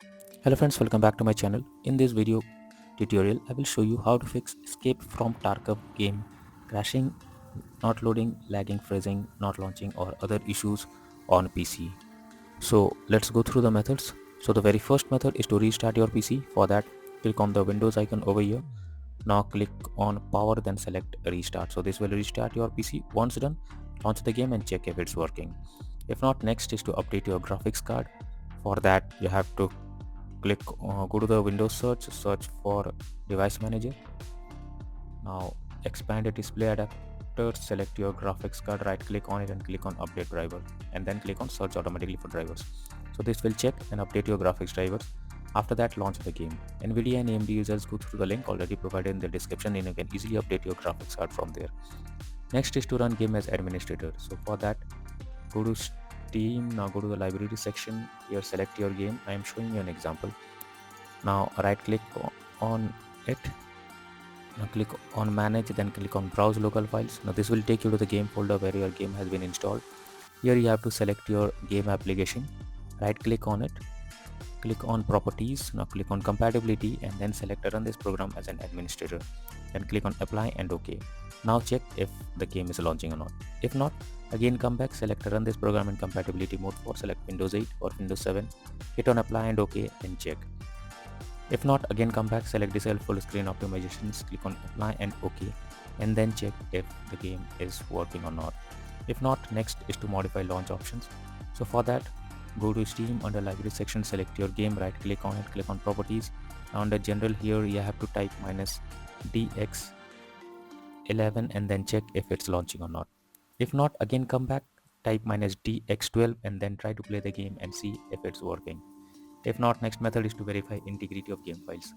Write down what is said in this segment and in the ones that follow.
Hello friends, welcome back to my channel. In this video tutorial, I will show you how to fix escape from Tarkov game crashing, not loading, lagging, freezing, not launching or other issues on PC. So let's go through the methods. So the very first method is to restart your PC. For that, click on the Windows icon over here. Now click on power, then select restart. So this will restart your PC. Once done, launch the game and check if it's working. If not, next is to update your graphics card. For that, you have to go to the Windows search for device manager. Now expand the display adapter, select your graphics card, right click on it and click on update driver, and then click on search automatically for drivers. So this will check and update your graphics drivers. After that, launch the game. Nvidia and AMD users go through the link already provided in the description and you can easily update your graphics card from there. Next is to run game as administrator. So for that, go to Steam. Now go to the library section. Here select your game. I am showing you an example. Now right click on it. Now click on manage, then click on browse local files. Now this will take you to the game folder where your game has been installed. Here you have to select your game application, right click on it, click on properties. Now click on compatibility and then select run this program as an administrator, then click on apply and OK. Now check if the game is launching or not. If not, again come back, select run this program in compatibility mode for select Windows 8 or Windows 7, hit on apply and OK and check. If not, again come back, select disable full screen optimizations, click on apply and OK, and then check if the game is working or not. If not, next is to modify launch options. So for that, go to Steam, under library section, select your game, right click on it, click on properties. Now under general, here you have to type -DX11 and then check if it's launching or not. If not, again come back, type -DX12 and then try to play the game and see if it's working. If not, next method is to verify integrity of game files.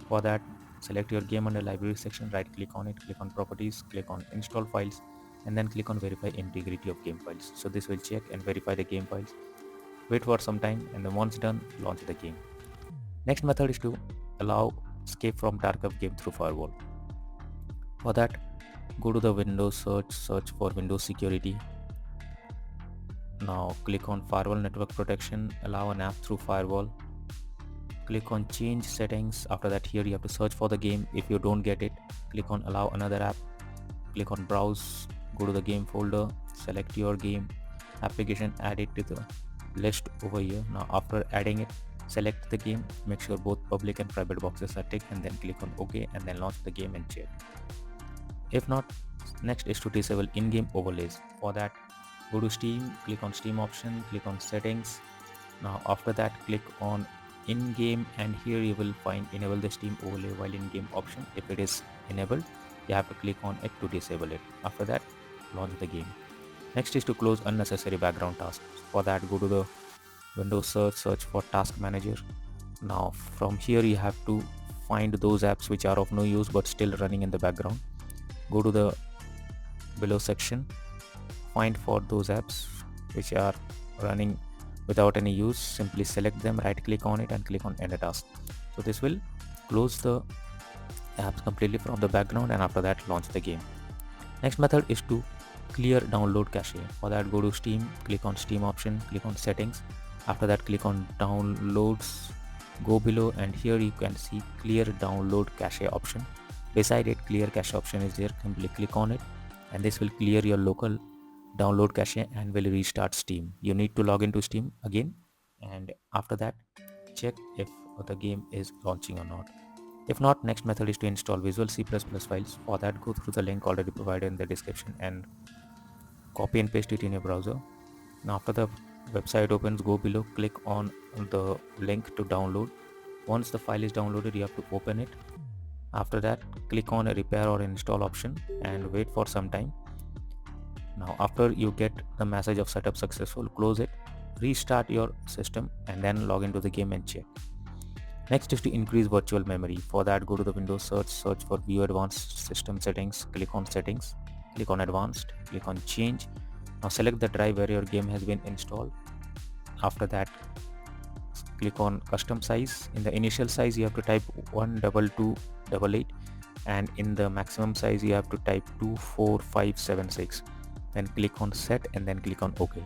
For that, select your game under library section, right click on it, click on properties, click on install files, and then click on verify integrity of game files. So this will check and verify the game files. Wait for some time and then once done, launch the game. Next method is to allow escape from Tarkov game through firewall. For that, go to the Windows search for Windows security. Now click on firewall network protection, allow an app through firewall. Click on change settings. After that, here you have to search for the game. If you don't get it, click on allow another app, click on browse, go to the game folder, select your game application, add it to the list over here. Now after adding it, select the game, make sure both public and private boxes are ticked, and then click on OK and then launch the game and check. If not, next is to disable in-game overlays. For that, go to Steam, click on Steam option, click on settings. Now after that, click on in-game and here you will find enable the Steam overlay while in-game option. If it is enabled, you have to click on it to disable it. After that, launch the game. Next is to close unnecessary background tasks. For that, go to the Windows search for task manager. Now from here you have to find those apps which are of no use but still running in the background. Go to the below section, find for those apps which are running without any use, simply select them, right click on it and click on end a task. So this will close the apps completely from the background and after that launch the game. Next method is to clear download cache. For that, go to Steam, click on Steam option, click on settings. After that, click on downloads, go below and here you can see clear download cache option. Beside it, clear cache option is there, simply click on it and this will clear your local download cache and will restart Steam. You need to log into Steam again and after that check if the game is launching or not. If not, next method is to install Visual C++ files. For that, go through the link already provided in the description and copy and paste it in your browser. Now after the website opens, go below, click on the link to download. Once the file is downloaded, you have to open it. After that, click on a repair or install option and wait for some time. Now after you get the message of setup successful, close it, restart your system and then log into the game and check. Next is to increase virtual memory. For that, go to the Windows search for view advanced system settings, click on settings, click on advanced, click on change. Now select the drive where your game has been installed. After that, click on custom size. In the initial size you have to type 12288 and in the maximum size you have to type 24576. Then click on set and then click on OK.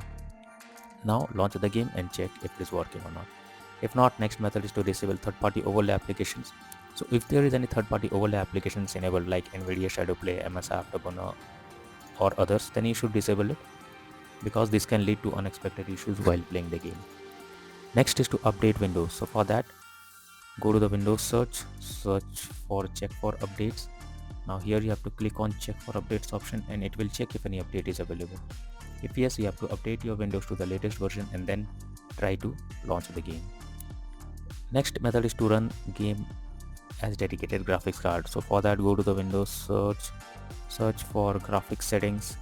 Now launch the game and check if it is working or not. If not, next method is to disable third-party overlay applications. So if there is any third-party overlay applications enabled like NVIDIA Shadowplay, MS Afterburner or others, then you should disable it, because this can lead to unexpected issues while playing the game. Next is to update Windows. So for that, go to the Windows search for check for updates. Now here you have to click on check for updates option, and it will check if any update is available. If yes, you have to update your Windows to the latest version and then try to launch the game. Next method is to run game as dedicated graphics card. So for that, go to the Windows search for graphics settings.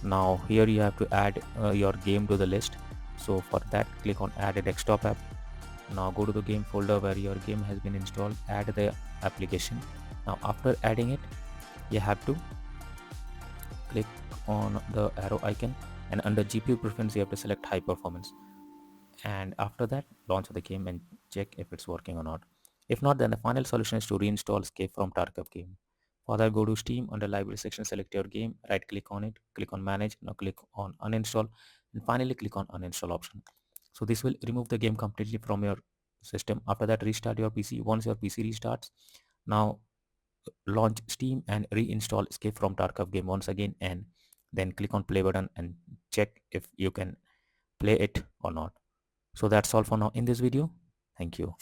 Now here you have to add your game to the list. So for that, click on add a desktop app. Now go to the game folder where your game has been installed, add the application. Now after adding it, you have to click on the arrow icon, and under GPU preference you have to select high performance, and after that launch the game and check if it's working or not. If not, then the final solution is to reinstall Escape from Tarkov game. For that, go to Steam, under library section select your game, right click on it, click on manage, now click on uninstall, and finally click on uninstall option. So this will remove the game completely from your system. After that, restart your PC. Once your PC restarts, now launch Steam and reinstall Escape from Tarkov game once again, and then click on play button and check if you can play it or not. So that's all for now in this video. Thank you.